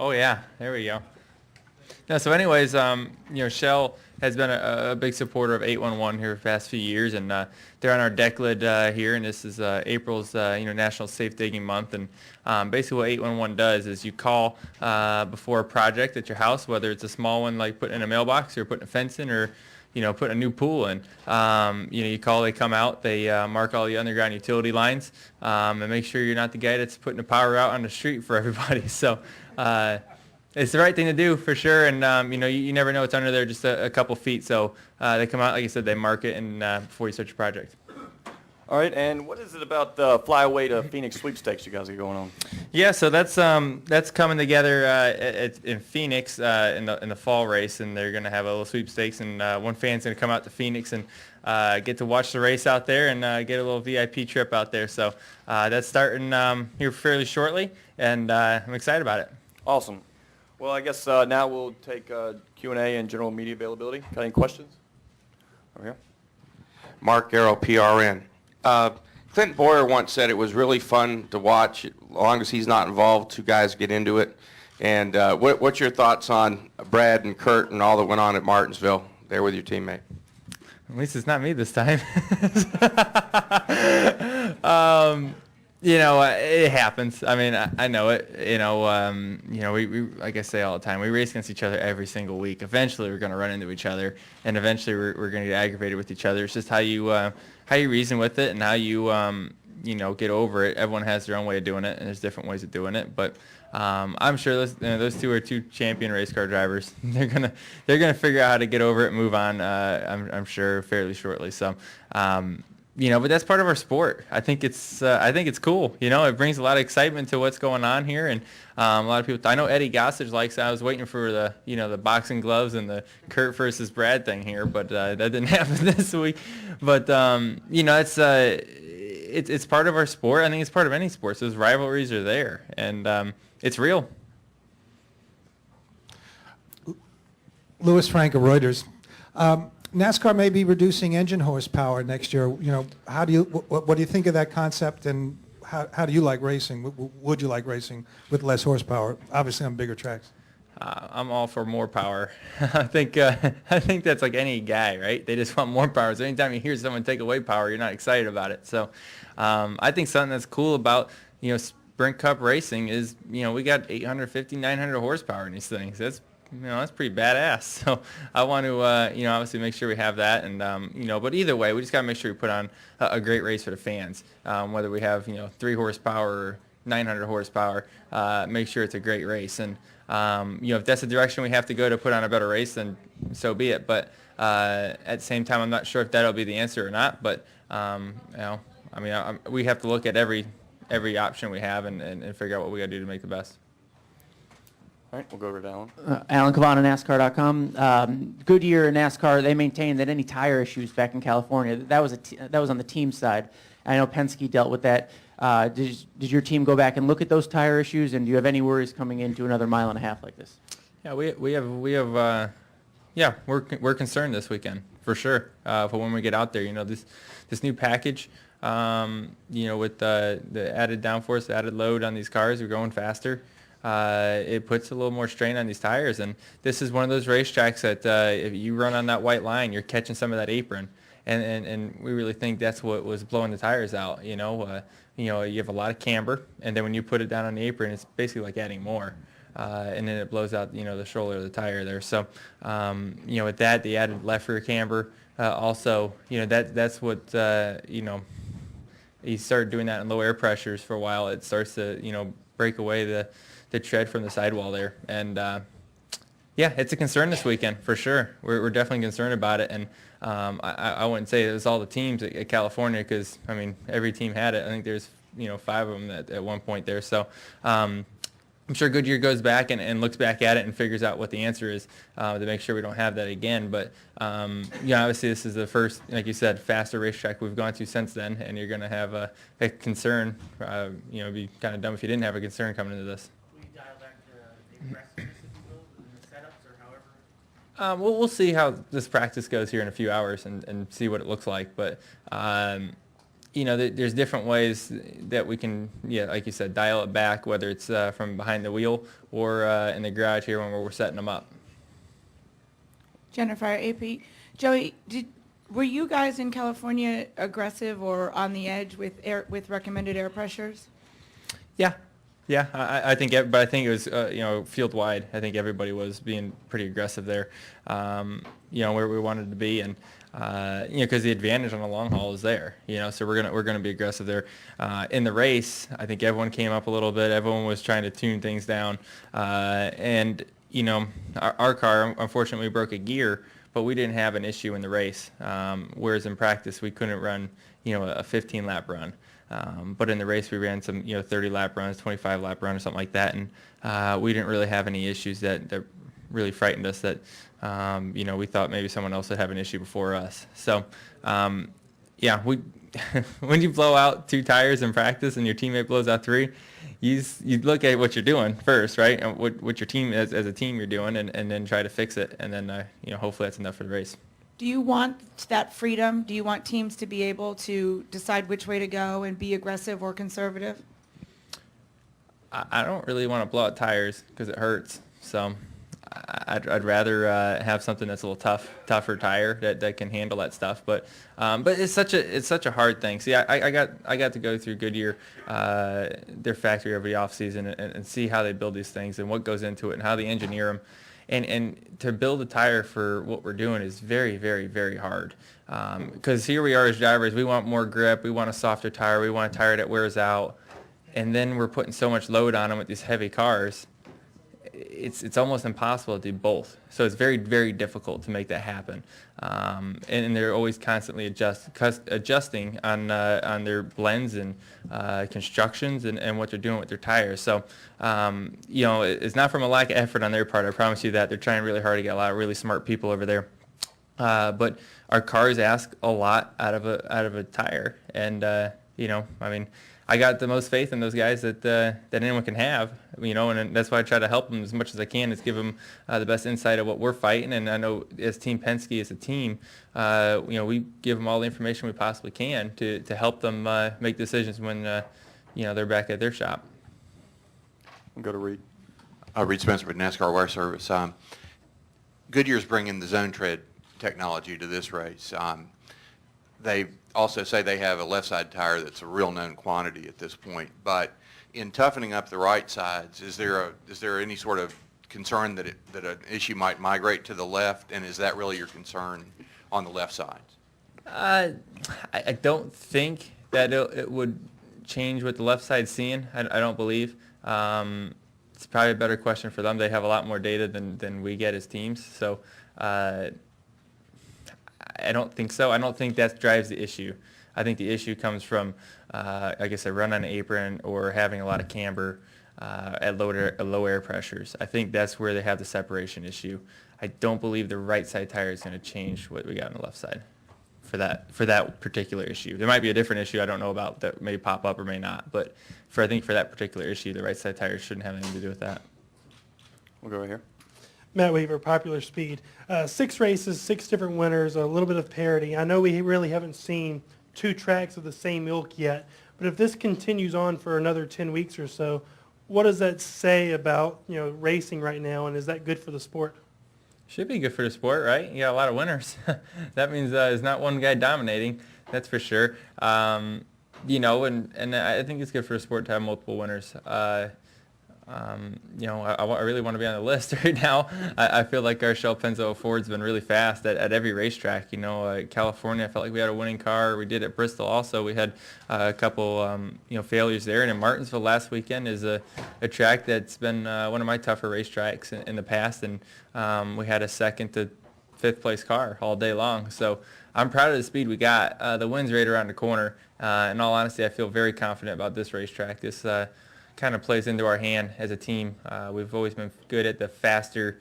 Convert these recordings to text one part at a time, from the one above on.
Oh yeah, there we go. No, so anyways, Shell has been a big supporter of 811 here for the past few years, and they're on our deck lid here, and this is April's National Safe Digging Month, and basically what 811 does is you call before a project at your house, whether it's a small one like putting in a mailbox or putting a fence in or putting a new pool in. You call, they come out, they mark all the underground utility lines, and make sure you're not the guy that's putting the power out on the street for everybody. So. It's the right thing to do for sure, and you never know what's under there, just a couple feet. So they come out, like I said, they mark it, and before you start your project. All right, and what is it about the Flyaway to Phoenix sweepstakes you guys are going on? Yeah, so that's coming together in Phoenix in the fall race, and they're going to have a little sweepstakes, and one fan's going to come out to Phoenix and get to watch the race out there and get a little VIP trip out there. So that's starting here fairly shortly, and I'm excited about it. Awesome. Well, I guess now we'll take Q&A and general media availability. Got any questions? Over here. Mark Arrow, PRN. Clint Boyer once said it was really fun to watch, as long as he's not involved, two guys get into it. And what's your thoughts on Brad and Kurt and all that went on at Martinsville there with your teammate? At least it's not me this time. It happens. I mean, I know it. We like I say all the time, we race against each other every single week. Eventually, we're going to run into each other, and eventually, we're going to get aggravated with each other. It's just how you reason with it and how you get over it. Everyone has their own way of doing it, and there's different ways of doing it. But I'm sure those two are two champion race car drivers. They're gonna figure out how to get over it and move on. I'm sure fairly shortly. So. But that's part of our sport. I think it's cool. It brings a lot of excitement to what's going on here, and a lot of people. I know Eddie Gossage likes. I was waiting for the boxing gloves and the Kurt versus Brad thing here, but that didn't happen this week. But it's part of our sport. I think it's part of any sport. So those rivalries are there, and it's real. Louis Frank of Reuters. NASCAR may be reducing engine horsepower next year. What do you think of that concept, and how do you like racing? Would you like racing with less horsepower? Obviously, on bigger tracks. I'm all for more power. I think that's like any guy, right? They just want more power. So anytime you hear someone take away power, you're not excited about it. So I think something that's cool about Sprint Cup racing is we got 850, 900 horsepower in these things. That's pretty badass. So I want to, obviously make sure we have that. And, but either way, we just got to make sure we put on a great race for the fans. Whether we have, 3 horsepower or 900 horsepower, make sure it's a great race. And, if that's the direction we have to go to put on a better race, then so be it. But at the same time, I'm not sure if that'll be the answer or not. But, we have to look at every option we have and figure out what we got to do to make the best. All right, we'll go over to Alan. Alan Cavana, NASCAR.com. Goodyear and NASCAR, they maintained that any tire issues back in California, that was on the team side. I know Penske dealt with that. Did your team go back and look at those tire issues, and do you have any worries coming into another mile and a half like this? Yeah, we have we're concerned this weekend for sure. For when we get out there, this new package, with the added downforce, the added load on these cars, we're going faster. It puts a little more strain on these tires, and this is one of those racetracks that if you run on that white line, you're catching some of that apron, and we really think that's what was blowing the tires out. You have a lot of camber, and then when you put it down on the apron, it's basically like adding more, and then it blows out the shoulder of the tire there. So with that, the added left rear camber also, that's what you start doing that in low air pressures for a while. It starts to break away the tread from the sidewall there, and it's a concern this weekend for sure. We're definitely concerned about it, and I wouldn't say it was all the teams at California, because every team had it. I think there's 5 of them at one point there. So I'm sure Goodyear goes back and looks back at it and figures out what the answer is to make sure we don't have that again. But obviously this is the first, like you said, faster racetrack we've gone to since then, and you're going to have a concern. It'd be kind of dumb if you didn't have a concern coming into this. Will you dial back the aggressiveness, if you will, in the setups or however? We'll see how this practice goes here in a few hours and see what it looks like. But there's different ways that we can, like you said, dial it back, whether it's from behind the wheel or in the garage here when we're setting them up. Jennifer, AP. Joey, were you guys in California aggressive or on the edge with recommended air pressures? Yeah. I think, but I think it was, field wide. I think everybody was being pretty aggressive there, where we wanted to be, and because the advantage on the long haul is there, so we're gonna be aggressive there. In the race, I think everyone came up a little bit. Everyone was trying to tune things down, and our car unfortunately broke a gear, but we didn't have an issue in the race. Whereas in practice, we couldn't run, a 15-lap run. But in the race, we ran some, 30-lap runs, 25-lap runs, or something like that, and we didn't really have any issues that really frightened us that, we thought maybe someone else would have an issue before us. So, we when you blow out 2 tires in practice and your teammate blows out 3, you look at what you're doing first, right, and what your team as a team you're doing, and then try to fix it, and then hopefully that's enough for the race. Do you want that freedom? Do you want teams to be able to decide which way to go and be aggressive or conservative? I don't really want to blow out tires because it hurts. So I'd rather have something that's a little tougher tire that can handle that stuff. But it's such a hard thing. See, I got to go through Goodyear, their factory every off season, and see how they build these things and what goes into it and how they engineer them. And to build a tire for what we're doing is very, very, very hard. Because here we are as drivers, we want more grip, we want a softer tire, we want a tire that wears out, and then we're putting so much load on them with these heavy cars. It's almost impossible to do both. So it's very, very difficult to make that happen. And they're always constantly adjusting on their blends and constructions and what they're doing with their tires. So, it's not from a lack of effort on their part. I promise you that. They're trying really hard to get a lot of really smart people over there. But our cars ask a lot out of a tire. And, I got the most faith in those guys that anyone can have, and that's why I try to help them as much as I can, is give them the best insight of what we're fighting. And I know as Team Penske, as a team, we give them all the information we possibly can to help them make decisions when, they're back at their shop. We'll go to Reed. Reed Spencer with NASCAR Wire Service. Goodyear's bringing the zone tread technology to this race. They also say they have a left side tire that's a real known quantity at this point. But in toughening up the right sides, is there any sort of concern that an issue might migrate to the left, and is that really your concern on the left sides? I don't think that it would change what the left side's seeing. I don't believe. It's probably a better question for them. They have a lot more data than we get as teams. So I don't think so. I don't think that drives the issue. I think the issue comes from, like I said, run on an apron or having a lot of camber at low air pressures. I think that's where they have the separation issue. I don't believe the right side tire is going to change what we got on the left side for that particular issue. There might be a different issue I don't know about that may pop up or may not, but I think for that particular issue, the right side tire shouldn't have anything to do with that. We'll go right here. Matt Weaver, Popular Speed. 6 races, 6 different winners, a little bit of parity. I know we really haven't seen 2 tracks of the same ilk yet, but if this continues on for another 10 weeks or so, what does that say about racing right now, and is that good for the sport? Should be good for the sport, right? You got a lot of winners. That means there's not one guy dominating, that's for sure. And I think it's good for the sport to have multiple winners. I really want to be on the list right now. I feel like our Shell Penzo Ford's been really fast at every racetrack. California, I felt like we had a winning car. We did at Bristol also. We had a couple, failures there. And in Martinsville last weekend is a track that's been one of my tougher racetracks in the past. And we had a 2nd to 5th place car all day long. So I'm proud of the speed we got. The win's right around the corner. In all honesty, I feel very confident about this racetrack. This kind of plays into our hand as a team. We've always been good at the faster,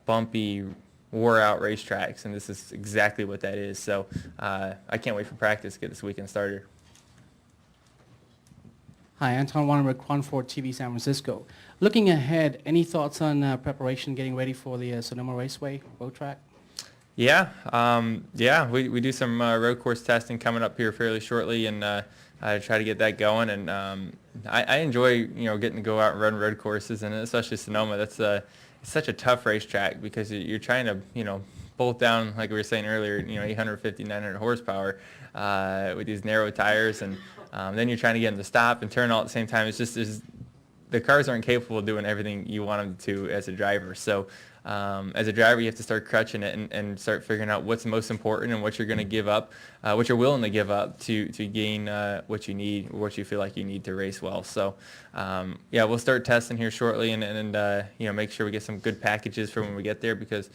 bumpy, wore-out racetracks, and this is exactly what that is. So I can't wait for practice to get this weekend started. Hi, Anton Warner, Quan 4 TV, San Francisco. Looking ahead, any thoughts on preparation, getting ready for the Sonoma Raceway road track? Yeah, we do some road course testing coming up here fairly shortly, and I try to get that going. And I enjoy getting to go out and run road courses, and especially Sonoma. That's it's such a tough racetrack because you're trying to bolt down, like we were saying earlier, 850, 900 horsepower with these narrow tires, and then you're trying to get them to stop and turn all at the same time. It's just the cars aren't capable of doing everything you want them to as a driver. So as a driver, you have to start crutching it and start figuring out what's most important and what you're going to give up, what you're willing to give up to gain what you need, or what you feel like you need to race well. So yeah, we'll start testing here shortly, and make sure we get some good packages for when we get there, because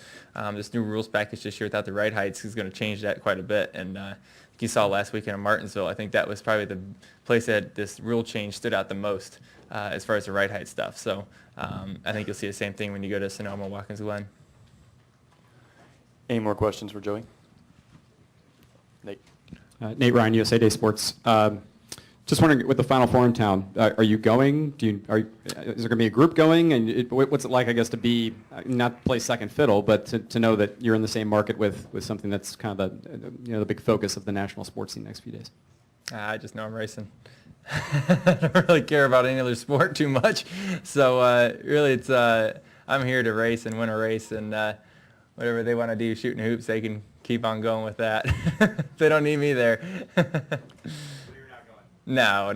this new rules package this year without the ride heights is going to change that quite a bit. And you saw last weekend in Martinsville, I think that was probably the place that this rule change stood out the most as far as the ride height stuff. So I think you'll see the same thing when you go to Sonoma, Watkins Glen. Any more questions for Joey? Nate. Nate Ryan, USA Today Sports. Just wondering, with the Final Four in town, are you going? Is there going to be a group going? And what's it like, I guess, to be not play second fiddle, but to know that you're in the same market with something that's kind of the big focus of the national sports scene next few days? I just know I'm racing. I don't really care about any other sport too much. So really, it's I'm here to race and win a race, and whatever they want to do, shooting hoops, they can keep on going with that. They don't need me there. No.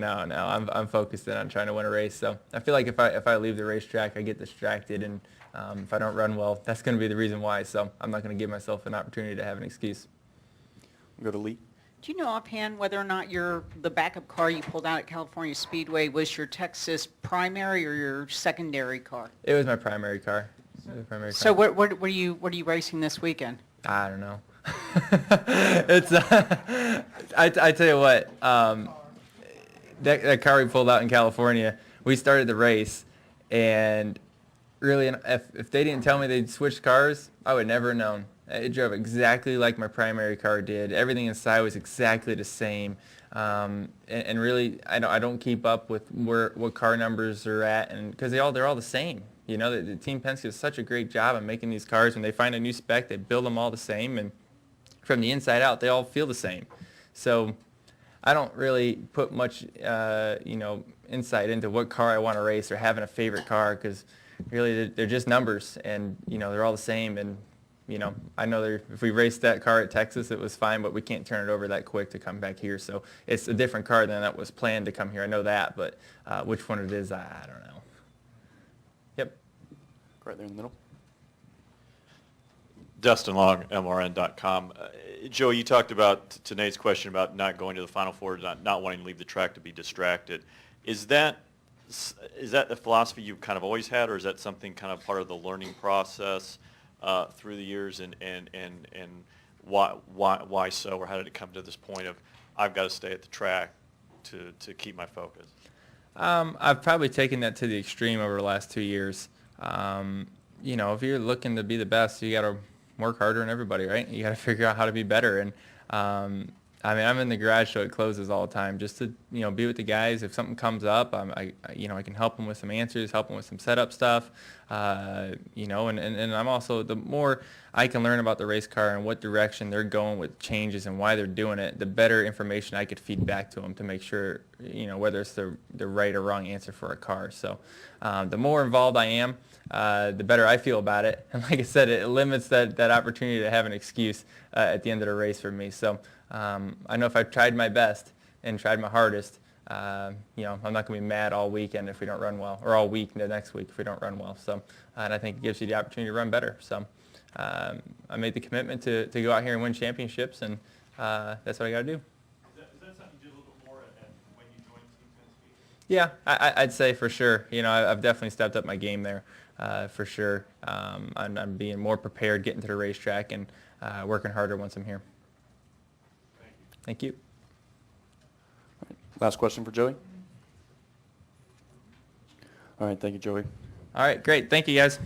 I'm focused in on trying to win a race. So I feel like if I leave the racetrack, I get distracted, and if I don't run well, that's going to be the reason why. So I'm not going to give myself an opportunity to have an excuse. Go to Lee. Do you know offhand whether or not the backup car you pulled out at California Speedway was your Texas primary or your secondary car? It was my primary car. So what are you racing this weekend? I don't know. It's I tell you what. That car we pulled out in California, we started the race, and really, if they didn't tell me they'd switched cars, I would never have known. It drove exactly like my primary car did. Everything inside was exactly the same, and really, I don't keep up with what car numbers are at, and because they're all the same. The Team Penske does such a great job of making these cars. When they find a new spec, they build them all the same, and from the inside out, they all feel the same. So I don't really put much, insight into what car I want to race or having a favorite car, because really they're just numbers, and they're all the same. And I know if we raced that car at Texas, it was fine, but we can't turn it over that quick to come back here. So it's a different car than that was planned to come here. I know that, but which one it is, I don't know. Yep. Right there in the middle. Dustin Long, MRN.com. Joe, you talked about, to Nate's question about not going to the Final Four, not wanting to leave the track to be distracted. Is that the philosophy you've kind of always had, or is that something kind of part of the learning process through the years, and why so, or how did it come to this point of I've got to stay at the track to keep my focus? I've probably taken that to the extreme over the last 2 years. If you're looking to be the best, you got to work harder than everybody, right? You got to figure out how to be better. And I'm in the garage so it closes all the time, just to be with the guys. If something comes up, I can help them with some answers, help them with some setup stuff. And I'm also, the more I can learn about the race car and what direction they're going with changes and why they're doing it, the better information I could feed back to them to make sure whether it's the right or wrong answer for a car. So the more involved I am, the better I feel about it. And like I said, it limits that opportunity to have an excuse at the end of the race for me. So I know if I've tried my best and tried my hardest, I'm not going to be mad all weekend if we don't run well, or all week the next week if we don't run well. So, and I think it gives you the opportunity to run better. So I made the commitment to go out here and win championships, and that's what I got to do. Is that something you did a little bit more when you joined Team Penske? Yeah, I'd say for sure. I've definitely stepped up my game there. For sure. I'm being more prepared, getting to the racetrack, and working harder once I'm here. Thank you. Last question for Joey. All right, thank you, Joey. All right, great. Thank you, guys.